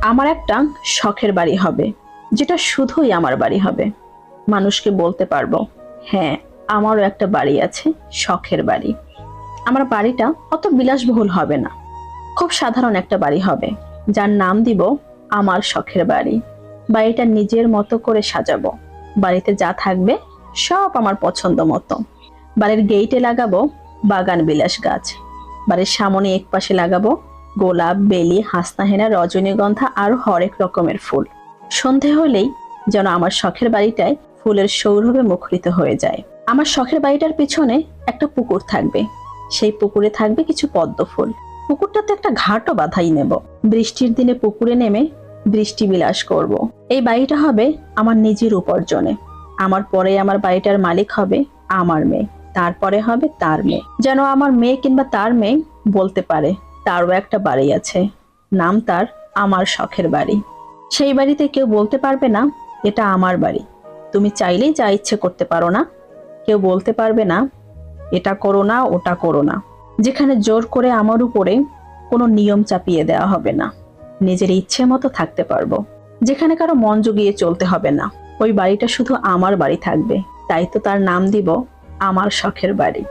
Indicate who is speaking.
Speaker 1: আমার একটা শখের বাড়ি হবে, যেটা শুধুই আমার বাড়ি হবে। মানুষকে বলতে পারবো, হ্যাঁ, আমারও একটা বাড়ি আছে, শখের বাড়ি। আমার বাড়িটা অত বিলাসবহুল হবে না, খুব সাধারণ একটা বাড়ি হবে, যার নাম দিব আমার শখের বাড়ি। বাড়িটা নিজের মতো করে সাজাবো। বাড়িতে যা থাকবে সব আমার পছন্দ মতো। বাড়ির গেইটে লাগাবো বাগান বিলাস গাছ। বাড়ির সামনে এক পাশে লাগাবো গোলাপ, বেলি, হাসনাহেনা, রজনীগন্ধা আর হরেক রকমের ফুল। সন্ধে হলেই যেন আমার শখের বাড়িটায় ফুলের সৌরভে মুখরিত হয়ে যায়। আমার শখের বাড়িটার পিছনে একটা পুকুর থাকবে, সেই পুকুরে থাকবে কিছু পদ্ম ফুল। পুকুরটাতে একটা ঘাটও বাঁধাই নেব। বৃষ্টির দিনে পুকুরে নেমে বৃষ্টি বিলাস করব। এই বাড়িটা হবে আমার নিজের উপার্জনে। আমার পরে আমার বাড়িটার মালিক হবে আমার মেয়ে, তারপরে হবে তার মেয়ে। যেন আমার মেয়ে কিংবা তার মেয়ে বলতে পারে তারও একটা বাড়ি আছে, নাম তার আমার শখের বাড়ি। সেই বাড়িতে কেউ বলতে পারবে না এটা আমার বাড়ি, তুমি চাইলেই যা ইচ্ছে করতে পারো না। কেউ বলতে পারবে না এটা করো না, ওটা করো না। যেখানে জোর করে আমার উপরে কোনো নিয়ম চাপিয়ে দেওয়া হবে না, নিজের ইচ্ছে মতো থাকতে পারবো। যেখানে কারো মন জুগিয়ে চলতে হবে না। ওই বাড়িটা শুধু আমার বাড়ি থাকবে, তাই তো তার নাম দিব আমার শখের বাড়ি।